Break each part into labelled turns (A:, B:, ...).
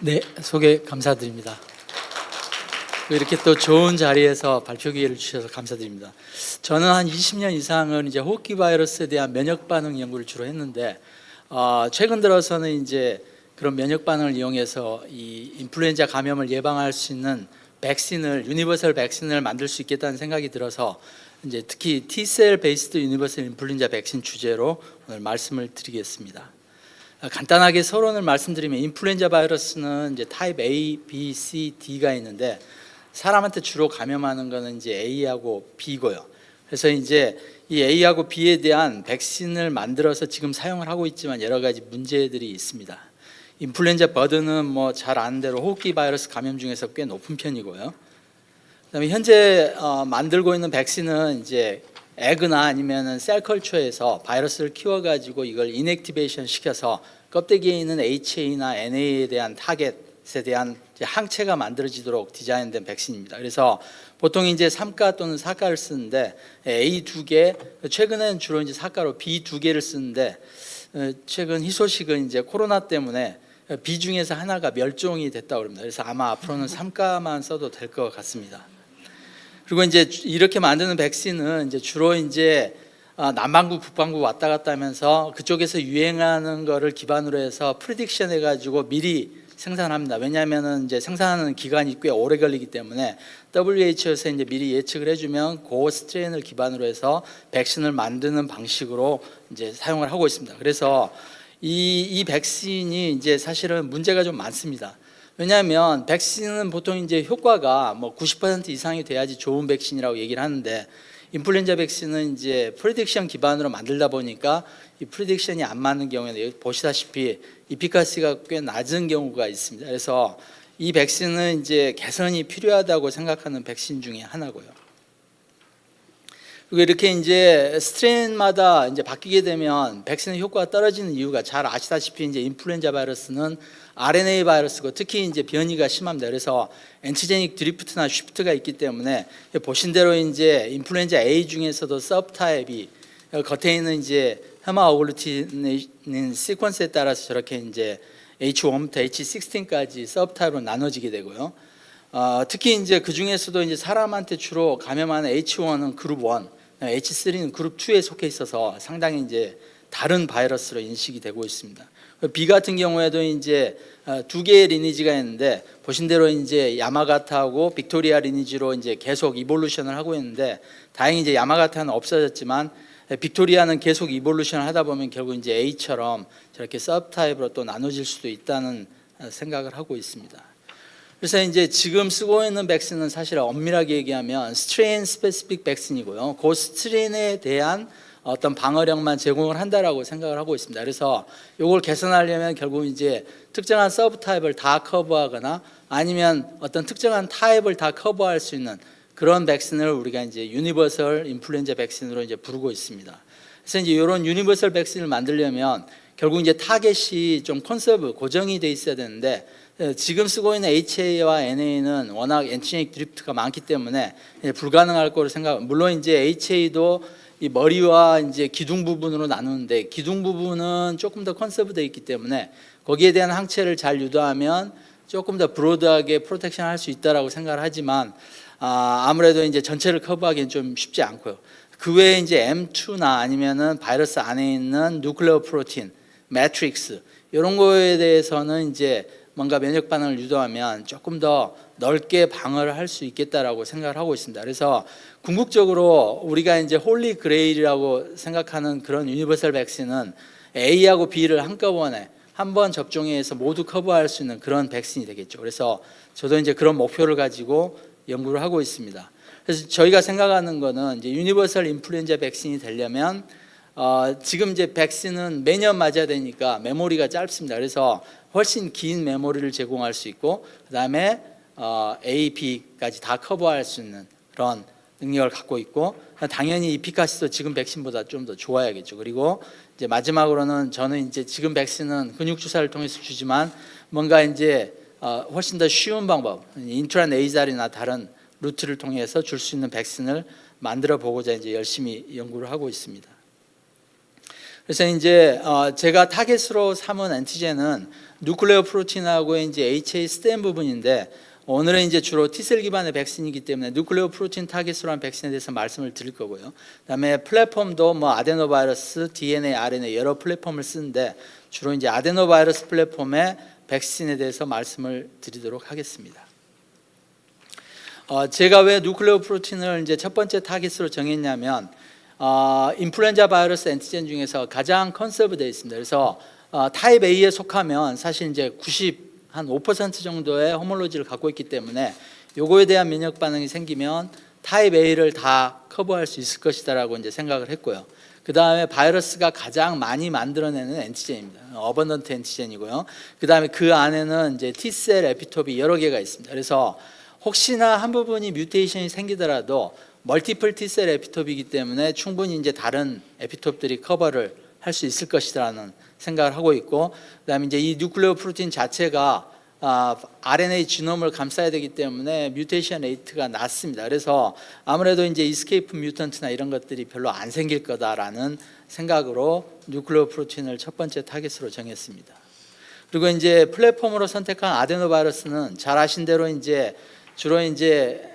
A: 네, 소개 감사드립니다. 이렇게 또 좋은 자리에서 발표 기회를 주셔서 감사드립니다. 저는 한 20년 이상은 이제 호흡기 바이러스에 대한 면역 반응 연구를 주로 했는데, 최근 들어서는 이제 그런 면역 반응을 이용해서 이 인플루엔자 감염을 예방할 수 있는 백신을, 유니버설 백신을 만들 수 있겠다는 생각이 들어서 이제 특히 T셀 베이스드 유니버설 인플루엔자 백신 주제로 오늘 말씀을 드리겠습니다. 간단하게 서론을 말씀드리면, 인플루엔자 바이러스는 이제 타입 A, B, C, D가 있는데 사람한테 주로 감염하는 거는 이제 A하고 B고요. 그래서 이제 이 A하고 B에 대한 백신을 만들어서 지금 사용을 하고 있지만 여러 가지 문제들이 있습니다. 인플루엔자 버든은 뭐 잘 아는 대로 호흡기 바이러스 감염 중에서 꽤 높은 편이고요. 그다음에 현재 만들고 있는 백신은 이제 에그나 아니면은 셀컬처에서 바이러스를 키워가지고 이걸 인액티베이션 시켜서 껍데기에 있는 HA나 NA에 대한 타겟에 대한 항체가 만들어지도록 디자인된 백신입니다. 그래서 보통 이제 3가 또는 4가를 쓰는데 A 2개, 최근에는 주로 이제 4가로 B 2개를 쓰는데, 최근 희소식은 이제 코로나 때문에 B 중에서 하나가 멸종이 됐다고 합니다. 그래서 아마 앞으로는 3가만 써도 될 것 같습니다. 그리고 이제 이렇게 만드는 백신은 이제 주로 이제 남반구, 북반구 왔다 갔다 하면서 그쪽에서 유행하는 거를 기반으로 해서 프리딕션 해가지고 미리 생산합니다. 왜냐하면은 이제 생산하는 기간이 꽤 오래 걸리기 때문에 WHO에서 이제 미리 예측을 해주면 그 스트레인을 기반으로 해서 백신을 만드는 방식으로 이제 사용을 하고 있습니다. 그래서 이 백신이 이제 사실은 문제가 좀 많습니다. 왜냐하면 백신은 보통 이제 효과가 뭐 90% 이상이 돼야지 좋은 백신이라고 얘기를 하는데, 인플루엔자 백신은 이제 프리딕션 기반으로 만들다 보니까 이 프리딕션이 안 맞는 경우에는 여기 보시다시피 이피카시가 꽤 낮은 경우가 있습니다. 그래서 이 백신은 이제 개선이 필요하다고 생각하는 백신 중에 하나고요. 그리고 이렇게 이제 스트레인마다 이제 바뀌게 되면 백신의 효과가 떨어지는 이유가 잘 아시다시피 이제 인플루엔자 바이러스는 RNA 바이러스고 특히 이제 변이가 심합니다. 그래서 엔티제닉 드리프트나 쉬프트가 있기 때문에 보신 대로 이제 인플루엔자 A 중에서도 서브타입이 겉에 있는 이제 헤마 어글루티닌 시퀀스에 따라서 저렇게 이제 H1부터 H16까지 서브타입으로 나눠지게 되고요. 특히 이제 그 중에서도 이제 사람한테 주로 감염하는 H1은 그룹 1, H3는 그룹 2에 속해 있어서 상당히 이제 다른 바이러스로 인식이 되고 있습니다. B 같은 경우에도 이제 두 개의 리니지가 있는데, 보신 대로 이제 야마가타하고 빅토리아 리니지로 이제 계속 이볼루션을 하고 있는데, 다행히 이제 야마가타는 없어졌지만 빅토리아는 계속 이볼루션을 하다 보면 결국 이제 A처럼 저렇게 서브타입으로 또 나눠질 수도 있다는 생각을 하고 있습니다. 그래서 이제 지금 쓰고 있는 백신은 사실 엄밀하게 얘기하면 스트레인 스페시픽 백신이고요. 그 스트레인에 대한 어떤 방어력만 제공을 한다라고 생각을 하고 있습니다. 그래서 이걸 개선하려면 결국 이제 특정한 서브 타입을 다 커버하거나 아니면 어떤 특정한 타입을 다 커버할 수 있는 그런 백신을 우리가 이제 유니버설 인플루엔자 백신으로 이제 부르고 있습니다. 그래서 이제 이런 유니버설 백신을 만들려면 결국 이제 타겟이 좀 컨서브 고정이 돼 있어야 되는데, 지금 쓰고 있는 HA와 NA는 워낙 엔티제닉 드리프트가 많기 때문에 불가능할 거로 생각합니다. 물론 이제 HA도 이 머리와 이제 기둥 부분으로 나누는데, 기둥 부분은 조금 더 컨서브되어 있기 때문에 거기에 대한 항체를 잘 유도하면 조금 더 브로드하게 프로텍션 할 수 있다라고 생각을 하지만, 아무래도 이제 전체를 커버하기는 좀 쉽지 않고요. 그 외에 이제 M2나 아니면은 바이러스 안에 있는 누클레오 프로틴, 매트릭스 이런 거에 대해서는 이제 뭔가 면역 반응을 유도하면 조금 더 넓게 방어를 할 수 있겠다라고 생각을 하고 있습니다. 그래서 궁극적으로 우리가 이제 홀리 그레일이라고 생각하는 그런 유니버설 백신은 A하고 B를 한꺼번에 한 번 접종해서 모두 커버할 수 있는 그런 백신이 되겠죠. 그래서 저도 이제 그런 목표를 가지고 연구를 하고 있습니다. 그래서 저희가 생각하는 거는 이제 유니버설 인플루엔자 백신이 되려면 지금 이제 백신은 매년 맞아야 되니까 메모리가 짧습니다. 그래서 훨씬 긴 메모리를 제공할 수 있고, 그 다음에 A, B까지 다 커버할 수 있는 그런 능력을 갖고 있고, 당연히 이피카시도 지금 백신보다 좀 더 좋아야겠죠. 그리고 이제 마지막으로는 저는 이제 지금 백신은 근육 주사를 통해서 주지만 뭔가 이제 훨씬 더 쉬운 방법, 인트라네이잘이나 다른 루트를 통해서 줄 수 있는 백신을 만들어 보고자 이제 열심히 연구를 하고 있습니다. 그래서 이제 제가 타겟으로 삼은 엔티젠은 누클레오 프로틴하고 이제 HA 스템 부분인데, 오늘은 이제 주로 T셀 기반의 백신이기 때문에 누클레오 프로틴 타겟으로 한 백신에 대해서 말씀을 드릴 거고요. 그다음에 플랫폼도 뭐 아데노바이러스, DNA, RNA 여러 플랫폼을 쓰는데 주로 이제 아데노바이러스 플랫폼의 백신에 대해서 말씀을 드리도록 하겠습니다. 제가 왜 누클레오 프로틴을 이제 첫 번째 타겟으로 정했냐면, 인플루엔자 바이러스 엔티젠 중에서 가장 컨서브되어 있습니다. 그래서 타입 A에 속하면 사실 이제 5% 정도의 호몰로지를 갖고 있기 때문에 요거에 대한 면역 반응이 생기면 타입 A를 다 커버할 수 있을 것이다라고 이제 생각을 했고요. 그 다음에 바이러스가 가장 많이 만들어내는 엔티젠입니다. 어번던트 엔티젠이고요. 그 다음에 그 안에는 이제 T셀 에피톱이 여러 개가 있습니다. 그래서 혹시나 한 부분이 뮤테이션이 생기더라도 멀티플 T셀 에피톱이기 때문에 충분히 이제 다른 에피톱들이 커버를 할 수 있을 것이라는 생각을 하고 있고, 그다음에 이제 이 누클레오 프로틴 자체가 RNA 지놈을 감싸야 되기 때문에 뮤테이션 레이트가 낮습니다. 그래서 아무래도 이제 이스케이프 뮤턴트나 이런 것들이 별로 안 생길 거다라는 생각으로 누클레오 프로틴을 첫 번째 타겟으로 정했습니다. 그리고 이제 플랫폼으로 선택한 아데노바이러스는 잘 아신 대로 이제 주로 이제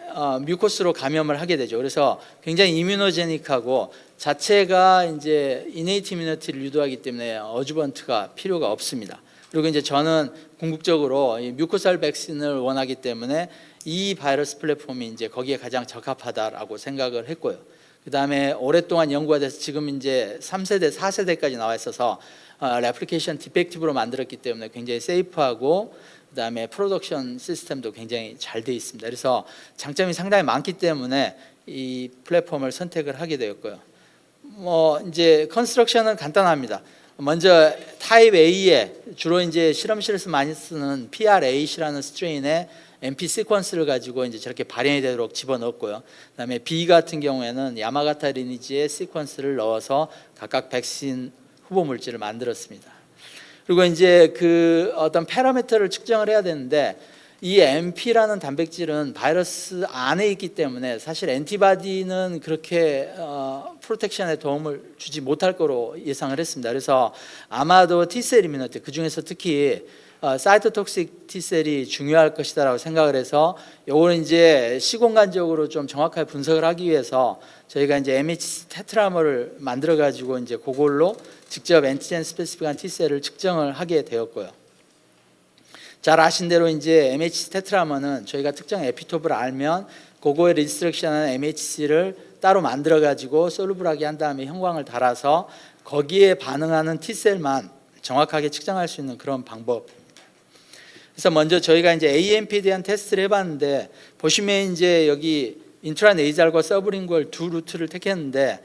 A: 뮤코스로 감염을 하게 되죠. 그래서 굉장히 이뮤노제닉하고 자체가 이제 이네이트 이뮤니티를 유도하기 때문에 어주번트가 필요가 없습니다. 그리고 이제 저는 궁극적으로 이 뮤코살 백신을 원하기 때문에 이 바이러스 플랫폼이 이제 거기에 가장 적합하다라고 생각을 했고요. 그 다음에 오랫동안 연구가 돼서 지금 이제 3세대, 4세대까지 나와 있어서 레플리케이션 디펙티브로 만들었기 때문에 굉장히 세이프하고, 그다음에 프로덕션 시스템도 굉장히 잘 돼 있습니다. 그래서 장점이 상당히 많기 때문에 이 플랫폼을 선택을 하게 되었고요. 뭐 이제 컨스트럭션은 간단합니다. 먼저 타입 A에 주로 이제 실험실에서 많이 쓰는 PRAC라는 스트레인의 MP 시퀀스를 가지고 이제 저렇게 발현이 되도록 집어넣었고요. 그다음에 B 같은 경우에는 야마가타 리니지의 시퀀스를 넣어서 각각 백신 후보 물질을 만들었습니다. 그리고 이제 그 어떤 파라미터를 측정을 해야 되는데, 이 MP라는 단백질은 바이러스 안에 있기 때문에 사실 엔티바디는 그렇게 프로텍션에 도움을 주지 못할 거로 예상을 했습니다. 그래서 아마도 T셀 이뮤니티, 그 중에서 특히 사이토톡식 T셀이 중요할 것이다라고 생각을 해서 요거는 이제 시공간적으로 좀 정확하게 분석을 하기 위해서 저희가 이제 MHC 테트라머를 만들어 가지고 이제 그걸로 직접 엔티젠 스페시픽한 T셀을 측정을 하게 되었고요. 잘 아신 대로 이제 MHC 테트라머는 저희가 특정 에피톱을 알면 그거에 리스트럭션하는 MHC를 따로 만들어 가지고 솔루블하게 한 다음에 형광을 달아서 거기에 반응하는 T셀만 정확하게 측정할 수 있는 그런 방법입니다. 그래서 먼저 저희가 이제 AMP에 대한 테스트를 해봤는데, 보시면 이제 여기 인트라네이잘과 서브링구얼 두 루트를 택했는데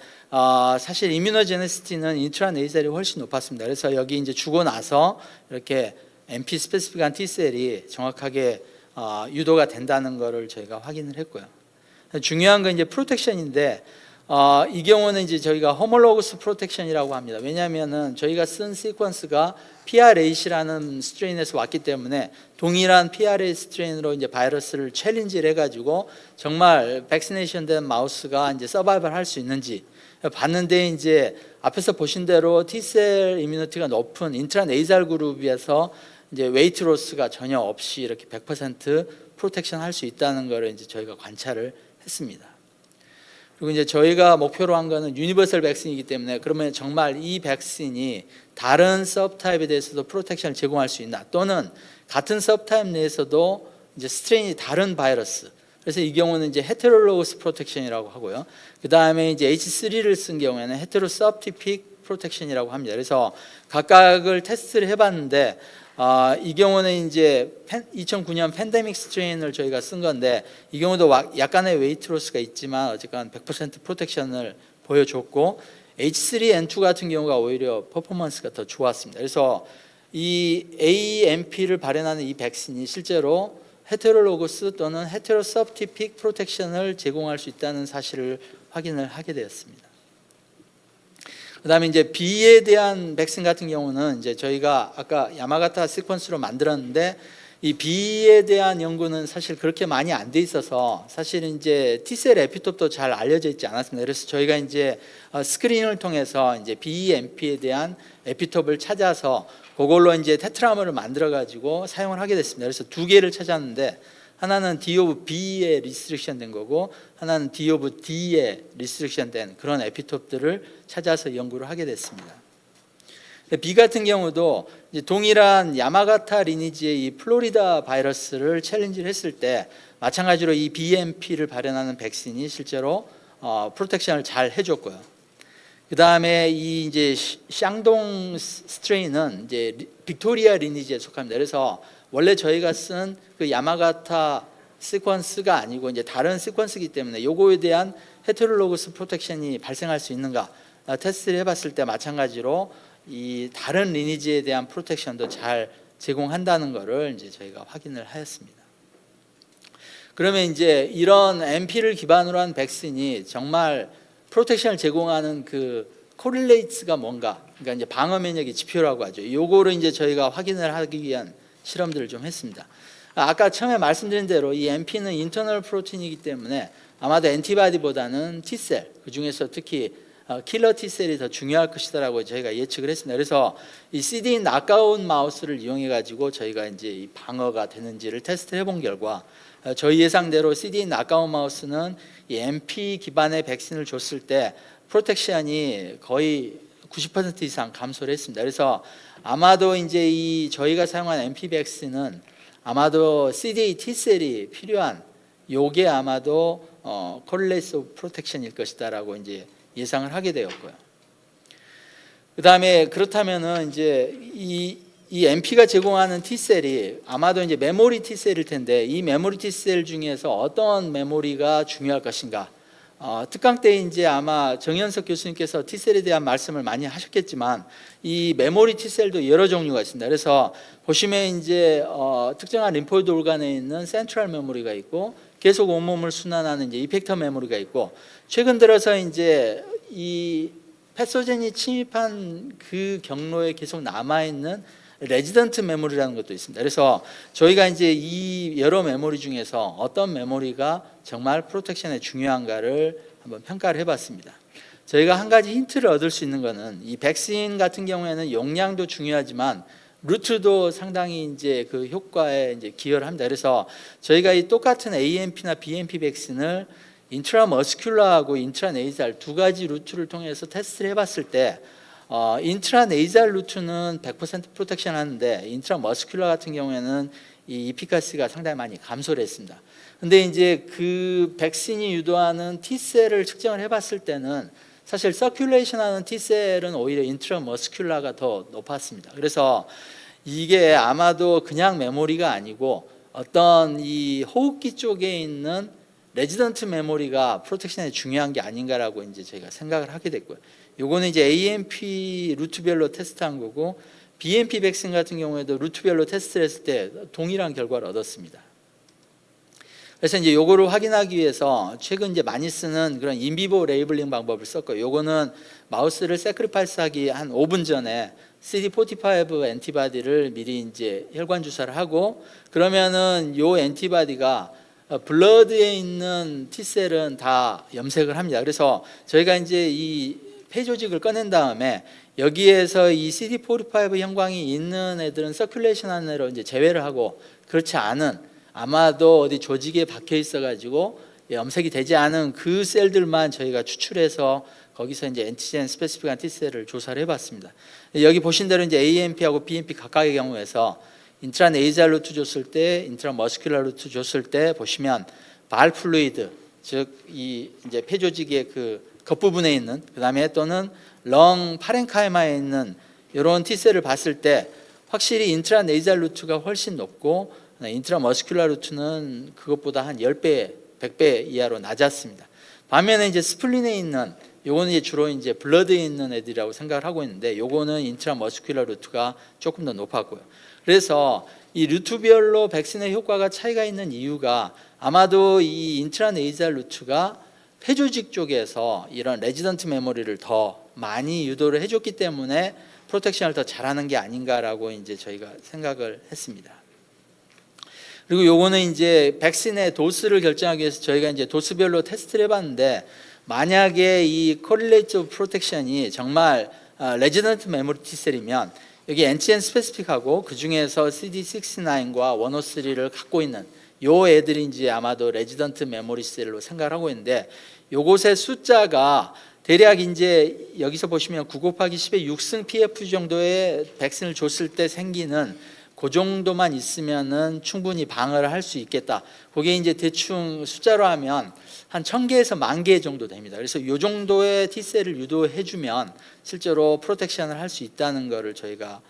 A: 사실 이뮤노제네시티는 인트라네이잘이 훨씬 높았습니다. 그래서 여기 이제 주고 나서 이렇게 MP 스페시픽한 T셀이 정확하게 유도가 된다는 것을 저희가 확인을 했고요. 중요한 건 이제 프로텍션인데, 이 경우는 이제 저희가 호몰로그스 프로텍션이라고 합니다. 왜냐하면은 저희가 쓴 시퀀스가 PRAC라는 스트레인에서 왔기 때문에 동일한 PRA 스트레인으로 이제 바이러스를 챌린지를 해가지고 정말 백시네이션 된 마우스가 이제 서바이벌 할 수 있는지 봤는데, 이제 앞에서 보신 대로 T셀 이뮤니티가 높은 인트라네이잘 그룹에서 이제 웨이트 로스가 전혀 없이 이렇게 100% 프로텍션 할 수 있다는 것을 이제 저희가 관찰을 했습니다. 그리고 이제 저희가 목표로 한 거는 유니버설 백신이기 때문에, 그러면 정말 이 백신이 다른 서브타입에 대해서도 프로텍션을 제공할 수 있나, 또는 같은 서브타입 내에서도 이제 스트레인이 다른 바이러스, 그래서 이 경우는 이제 헤테롤로그스 프로텍션이라고 하고요. 그 다음에 이제 H3를 쓴 경우에는 헤테로섭티픽 프로텍션이라고 합니다. 그래서 각각을 테스트를 해봤는데, 이 경우는 이제 2009년 팬데믹 스트레인을 저희가 쓴 건데, 이 경우도 약간의 웨이트 로스가 있지만 어쨌건 100% 프로텍션을 보여줬고, H3N2 같은 경우가 오히려 퍼포먼스가 더 좋았습니다. 그래서 이 AMP를 발현하는 이 백신이 실제로 헤테롤로그스 또는 헤테로섭티픽 프로텍션을 제공할 수 있다는 사실을 확인을 하게 되었습니다. 그다음에 이제 B에 대한 백신 같은 경우는 이제 저희가 아까 야마가타 시퀀스로 만들었는데, 이 B에 대한 연구는 사실 그렇게 많이 안 돼 있어서 사실 이제 T셀 에피톱도 잘 알려져 있지 않았습니다. 그래서 저희가 이제 스크린을 통해서 이제 BEMP에 대한 에피톱을 찾아서 그걸로 이제 테트라머를 만들어 가지고 사용을 하게 됐습니다. 그래서 두 개를 찾았는데 하나는 D of B에 리스트릭션 된 거고 하나는 D of D에 리스트릭션 된 그런 에피톱들을 찾아서 연구를 하게 됐습니다. B 같은 경우도 이제 동일한 야마가타 리니지의 이 플로리다 바이러스를 챌린지를 했을 때 마찬가지로 이 BMP를 발현하는 백신이 실제로 프로텍션을 잘 해줬고요. 그 다음에 이 이제 샹동 스트레인은 이제 빅토리아 리니지에 속합니다. 그래서 원래 저희가 쓴 그 야마가타 시퀀스가 아니고 이제 다른 시퀀스이기 때문에 요거에 대한 헤테롤로그스 프로텍션이 발생할 수 있는가 테스트를 해봤을 때 마찬가지로 이 다른 리니지에 대한 프로텍션도 잘 제공한다는 것을 이제 저희가 확인을 하였습니다. 그러면 이제 이런 MP를 기반으로 한 백신이 정말 프로텍션을 제공하는 그 코릴레이트가 뭔가, 그러니까 이제 방어 면역의 지표라고 하죠. 요거를 이제 저희가 확인을 하기 위한 실험들을 좀 했습니다. 아까 처음에 말씀드린 대로 이 MP는 인터널 프로틴이기 때문에 아마도 엔티바디보다는 T셀, 그 중에서 특히 킬러 T셀이 더 중요할 것이다라고 저희가 예측을 했습니다. 그래서 이 CD 낙아웃 마우스를 이용해 가지고 저희가 이제 이 방어가 되는지를 테스트 해본 결과 저희 예상대로 CD 낙아웃 마우스는 이 MP 기반의 백신을 줬을 때 프로텍션이 거의 90% 이상 감소를 했습니다. 그래서 아마도 이제 이 저희가 사용한 MP 백신은 아마도 CD T셀이 필요한 요게 아마도 correlates of protection일 것이다라고 이제 예상을 하게 되었고요. 그 다음에 그렇다면은 이제 이 MP가 제공하는 T셀이 아마도 이제 메모리 T셀일 텐데 이 메모리 T셀 중에서 어떤 메모리가 중요할 것인가? 특강 때 이제 아마 정현석 교수님께서 T셀에 대한 말씀을 많이 하셨겠지만 이 메모리 T셀도 여러 종류가 있습니다. 그래서 보시면 이제 특정한 림포이드 organ에 있는 센트럴 메모리가 있고 계속 온몸을 순환하는 이제 이펙터 메모리가 있고 최근 들어서 이제 이 패소젠이 침입한 그 경로에 계속 남아 있는 레지던트 메모리라는 것도 있습니다. 그래서 저희가 이제 이 여러 메모리 중에서 어떤 메모리가 정말 프로텍션에 중요한가를 한번 평가를 해봤습니다. 저희가 한 가지 힌트를 얻을 수 있는 것은 이 백신 같은 경우에는 용량도 중요하지만 루트도 상당히 이제 그 효과에 이제 기여를 합니다. 그래서 저희가 이 똑같은 AMP나 BMP 백신을 인트라머스큘러하고 인트라네이잘 두 가지 루트를 통해서 테스트를 해봤을 때 인트라네이잘 루트는 100% 프로텍션 하는데 인트라머스큘러 같은 경우에는 이 이피카시가 상당히 많이 감소를 했습니다. 근데 이제 그 백신이 유도하는 T셀을 측정을 해봤을 때는 사실 서큘레이션 하는 T셀은 오히려 인트라머스큘러가 더 높았습니다. 그래서 이게 아마도 그냥 메모리가 아니고 어떤 이 호흡기 쪽에 있는 레지던트 메모리가 프로텍션에 중요한 게 아닌가라고 이제 저희가 생각을 하게 됐고요. 요거는 이제 AMP 루트별로 테스트한 거고 BMP 백신 같은 경우에도 루트별로 테스트를 했을 때 동일한 결과를 얻었습니다. 그래서 이제 요거를 확인하기 위해서 최근 이제 많이 쓰는 그런 인비보 레이블링 방법을 썼고요. 요거는 마우스를 세크리파이스하기 한 5분 전에 CD45 엔티바디를 미리 이제 혈관 주사를 하고 그러면은 요 엔티바디가 블러드에 있는 T셀은 다 염색을 합니다. 그래서 저희가 이제 이 폐 조직을 꺼낸 다음에 여기에서 이 CD45 형광이 있는 애들은 서큘레이션 하는 애로 이제 제외를 하고 그렇지 않은 아마도 어디 조직에 박혀 있어가지고 염색이 되지 않은 그 셀들만 저희가 추출해서 거기서 이제 엔티젠 스페시픽한 T셀을 조사를 해봤습니다. 여기 보신 대로 이제 AMP하고 BMP 각각의 경우에서 인트라네이잘 루트 줬을 때, 인트라머스큘러 루트 줬을 때 보시면 발 플루이드, 즉 이 이제 폐 조직의 그 겉부분에 있는 그다음에 또는 렁 파렌카이마에 있는 이런 T셀을 봤을 때 확실히 인트라네이잘 루트가 훨씬 높고 인트라머스큘러 루트는 그것보다 한 10배, 100배 이하로 낮았습니다. 반면에 이제 스플린에 있는 요거는 이제 주로 이제 블러드에 있는 애들이라고 생각을 하고 있는데 요거는 인트라머스큘러 루트가 조금 더 높았고요. 그래서 이 루트별로 백신의 효과가 차이가 있는 이유가 아마도 이 인트라네이잘 루트가 폐조직 쪽에서 이런 레지던트 메모리를 더 많이 유도를 해줬기 때문에 프로텍션을 더 잘하는 게 아닌가라고 이제 저희가 생각을 했습니다. 그리고 요거는 이제 백신의 도수를 결정하기 위해서 저희가 이제 도수별로 테스트를 해봤는데, 만약에 이 correlates of protection이 정말 레지던트 메모리 T셀이면 여기 antigen 스페시픽하고 그 중에서 CD69과 103를 갖고 있는 요 애들이 이제 아마도 레지던트 메모리 셀로 생각을 하고 있는데, 요것의 숫자가 대략 이제 여기서 보시면 9 곱하기 10의 6승 PF 정도의 백신을 줬을 때 생기는 그 정도만 있으면은 충분히 방어를 할 수 있겠다. 그게 이제 대충 숫자로 하면 한 1000개에서 10,000개 정도 됩니다. 그래서 이 정도의 T셀을 유도해 주면 실제로 프로텍션을 할 수 있다는 것을 저희가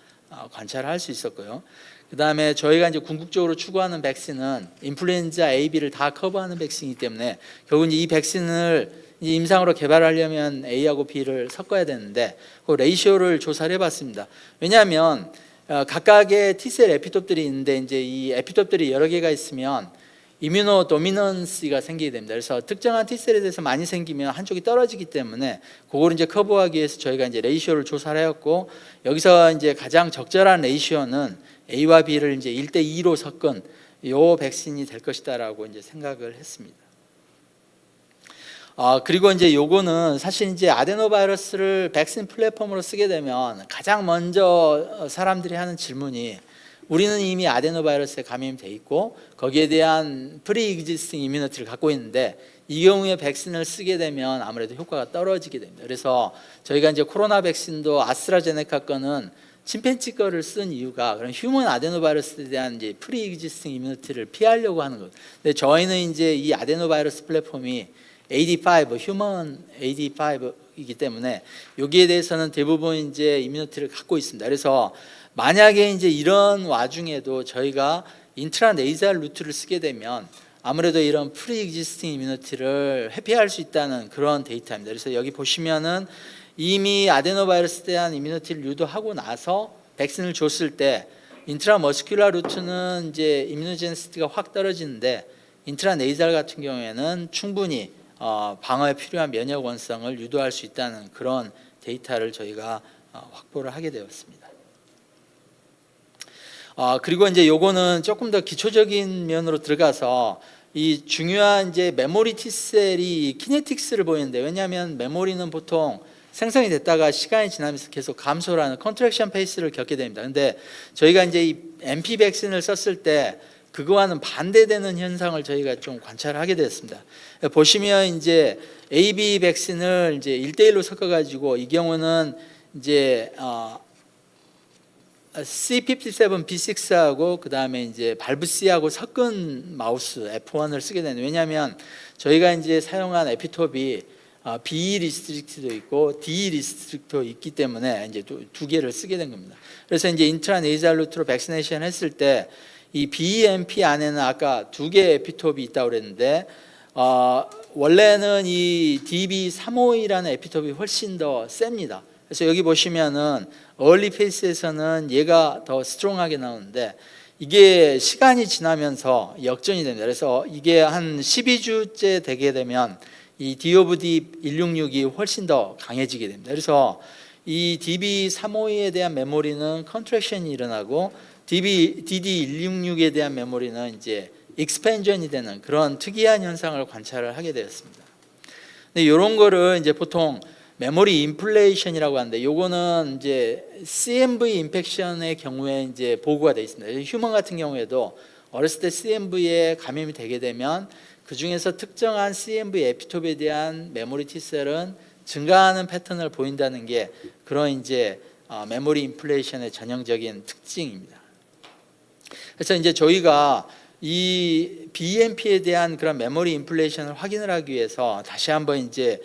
A: 관찰할 수 있었고요. 그 다음에 저희가 이제 궁극적으로 추구하는 백신은 인플루엔자 A, B를 다 커버하는 백신이기 때문에 결국 이 백신을 임상으로 개발하려면 A하고 B를 섞어야 되는데 그 레이시오를 조사를 해봤습니다. 왜냐하면 각각의 T셀 에피톱들이 있는데 이제 이 에피톱들이 여러 개가 있으면 이뮤노 도미넌스가 생기게 됩니다. 그래서 특정한 T셀에 대해서 많이 생기면 한쪽이 떨어지기 때문에 그걸 이제 커버하기 위해서 저희가 이제 레이시오를 조사를 했고, 여기서 이제 가장 적절한 레이시오는 A와 B를 이제 1대2로 섞은 요 백신이 될 것이다라고 이제 생각을 했습니다. 그리고 이제 요거는 사실 이제 아데노바이러스를 백신 플랫폼으로 쓰게 되면 가장 먼저 사람들이 하는 질문이, 우리는 이미 아데노바이러스에 감염이 돼 있고 거기에 대한 프리익지스팅 이뮤니티를 갖고 있는데 이 경우에 백신을 쓰게 되면 아무래도 효과가 떨어지게 됩니다. 그래서 저희가 이제 코로나 백신도 아스트라제네카 거는 침팬지 거를 쓴 이유가 그런 휴먼 아데노바이러스에 대한 이제 프리익지스팅 이뮤니티를 피하려고 하는 거예요. 근데 저희는 이제 이 아데노바이러스 플랫폼이 AD5, 휴먼 AD5이기 때문에 여기에 대해서는 대부분 이제 이뮤니티를 갖고 있습니다. 그래서 만약에 이제 이런 와중에도 저희가 인트라네이잘 루트를 쓰게 되면 아무래도 이런 프리익지스팅 이뮤니티를 회피할 수 있다는 그런 데이터입니다. 그래서 여기 보시면은 이미 아데노바이러스에 대한 이뮤니티를 유도하고 나서 백신을 줬을 때 인트라머스큘라 루트는 이제 이뮤노제니시티가 확 떨어지는데 인트라네이잘 같은 경우에는 충분히 방어에 필요한 면역 원성을 유도할 수 있다는 그런 데이터를 저희가 확보를 하게 되었습니다. 그리고 이제 요거는 조금 더 기초적인 면으로 들어가서 이 중요한 이제 메모리 T셀이 키네틱스를 보이는데, 왜냐하면 메모리는 보통 생성이 됐다가 시간이 지나면서 계속 감소를 하는 컨트랙션 페이스를 겪게 됩니다. 근데 저희가 이제 이 MP 백신을 썼을 때 그거와는 반대되는 현상을 저희가 좀 관찰하게 됐습니다. 보시면 이제 AB 백신을 이제 1대1로 섞어가지고 이 경우는 이제 C57B6하고 그 다음에 이제 발브 C하고 섞은 마우스 F1을 쓰게 되는데, 왜냐하면 저희가 이제 사용한 에피톱이 B 리스트릭트도 있고 D 리스트릭트도 있기 때문에 이제 두 개를 쓰게 된 겁니다. 그래서 이제 인트라네이잘 루트로 백시네이션 했을 때 이 BMP 안에는 아까 두 개의 에피톱이 있다고 그랬는데 원래는 이 DB352라는 에피톱이 훨씬 더 셉니다. 그래서 여기 보시면은 얼리 페이스에서는 얘가 더 스트롱하게 나오는데 이게 시간이 지나면서 역전이 됩니다. 그래서 이게 한 12주째 되게 되면 이 DOVD166이 훨씬 더 강해지게 됩니다. 그래서 이 DB352에 대한 메모리는 컨트랙션이 일어나고 DD166에 대한 메모리는 이제 익스펜전이 되는 그런 특이한 현상을 관찰을 하게 되었습니다. 근데 이런 거를 이제 보통 메모리 인플레이션이라고 하는데, 요거는 이제 CMV 인펙션의 경우에 이제 보고가 되어 있습니다. 휴먼 같은 경우에도 어렸을 때 CMV에 감염이 되게 되면 그 중에서 특정한 CMV 에피톱에 대한 메모리 T셀은 증가하는 패턴을 보인다는 게 그런 이제 메모리 인플레이션의 전형적인 특징입니다. 그래서 이제 저희가 이 BMP에 대한 그런 메모리 인플레이션을 확인을 하기 위해서 다시 한번 이제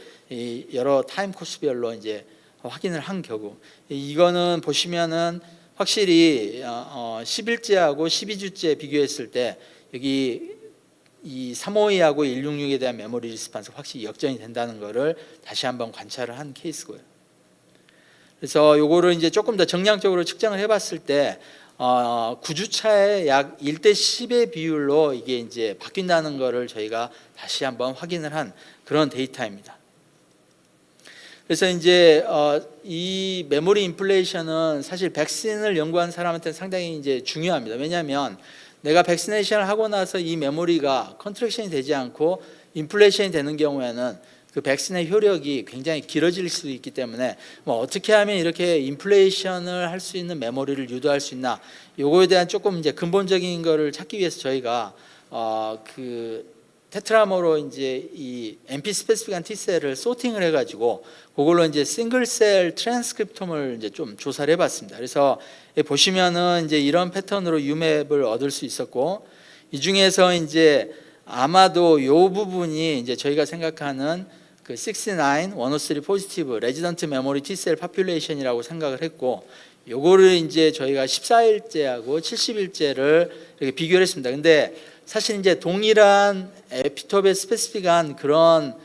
A: 여러 타임 코스별로 이제 확인을 한 경우, 이거는 보시면은 확실히 11주하고 12주째 비교했을 때 여기 이 352하고 166에 대한 메모리 리스판스 확실히 역전이 된다는 것을 다시 한번 관찰을 한 케이스고요. 그래서 요거를 이제 조금 더 정량적으로 측정을 해봤을 때 9주차에 약 1대10의 비율로 이게 이제 바뀐다는 것을 저희가 다시 한번 확인을 한 그런 데이터입니다. 그래서 이제 이 메모리 인플레이션은 사실 백신을 연구한 사람한테 상당히 이제 중요합니다. 왜냐하면 내가 백시네이션을 하고 나서 이 메모리가 컨트랙션이 되지 않고 인플레이션이 되는 경우에는 그 백신의 효력이 굉장히 길어질 수 있기 때문에 뭐 어떻게 하면 이렇게 인플레이션을 할 수 있는 메모리를 유도할 수 있나, 요거에 대한 조금 이제 근본적인 거를 찾기 위해서 저희가 그 테트라머로 이제 이 MP 스페시픽한 T셀을 소팅을 해가지고 그걸로 이제 싱글셀 트랜스크립톰을 이제 좀 조사를 해봤습니다. 그래서 보시면은 이제 이런 패턴으로 UMAP을 얻을 수 있었고, 이 중에서 이제 아마도 요 부분이 이제 저희가 생각하는 그 69, 103 포지티브 레지던트 메모리 T셀 파퓰레이션이라고 생각을 했고, 요거를 이제 저희가 14일째하고 70일째를 이렇게 비교를 했습니다. 근데 사실 이제 동일한 에피톱에 스페시픽한 그런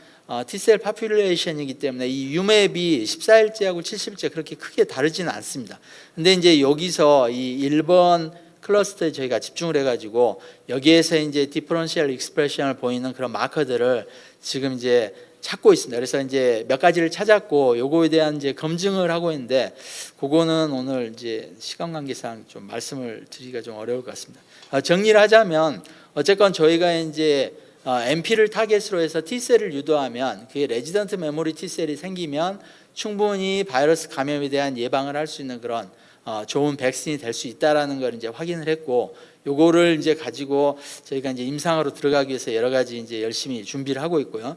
A: T셀 파퓰레이션이기 때문에 이 UMAP이 14일째하고 70일째 그렇게 크게 다르지는 않습니다. 근데 이제 여기서 이 1번 클러스터에 저희가 집중을 해가지고 여기에서 이제 디퍼런셜 익스프레션을 보이는 그런 마커들을 지금 이제 찾고 있습니다. 그래서 이제 몇 가지를 찾았고 요거에 대한 이제 검증을 하고 있는데, 그거는 오늘 이제 시간 관계상 좀 말씀을 드리기가 좀 어려울 것 같습니다. 정리를 하자면 어쨌건 저희가 이제 MP를 타겟으로 해서 T셀을 유도하면 그게 레지던트 메모리 T셀이 생기면 충분히 바이러스 감염에 대한 예방을 할 수 있는 그런 좋은 백신이 될 수 있다라는 걸 이제 확인을 했고, 요거를 이제 가지고 저희가 이제 임상으로 들어가기 위해서 여러 가지 이제 열심히 준비를 하고 있고요.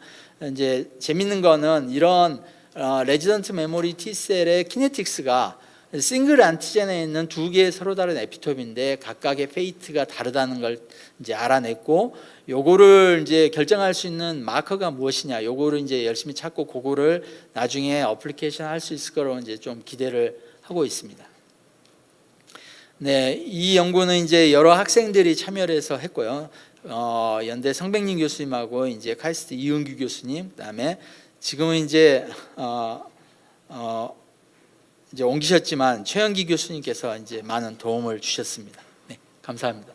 A: 이제 재밌는 거는 이런 레지던트 메모리 T셀의 키네틱스가 싱글 안티젠에 있는 두 개의 서로 다른 에피톱인데 각각의 페이트가 다르다는 걸 이제 알아냈고, 요거를 이제 결정할 수 있는 마커가 무엇이냐, 요거를 이제 열심히 찾고 그거를 나중에 어플리케이션 할 수 있을 거로 이제 좀 기대를 하고 있습니다. 네, 이 연구는 이제 여러 학생들이 참여를 해서 했고요. 연대 성백린 교수님하고 이제 카이스트 이은규 교수님, 그다음에 지금은 이제 이제 옮기셨지만 최영기 교수님께서 이제 많은 도움을 주셨습니다. 네, 감사합니다.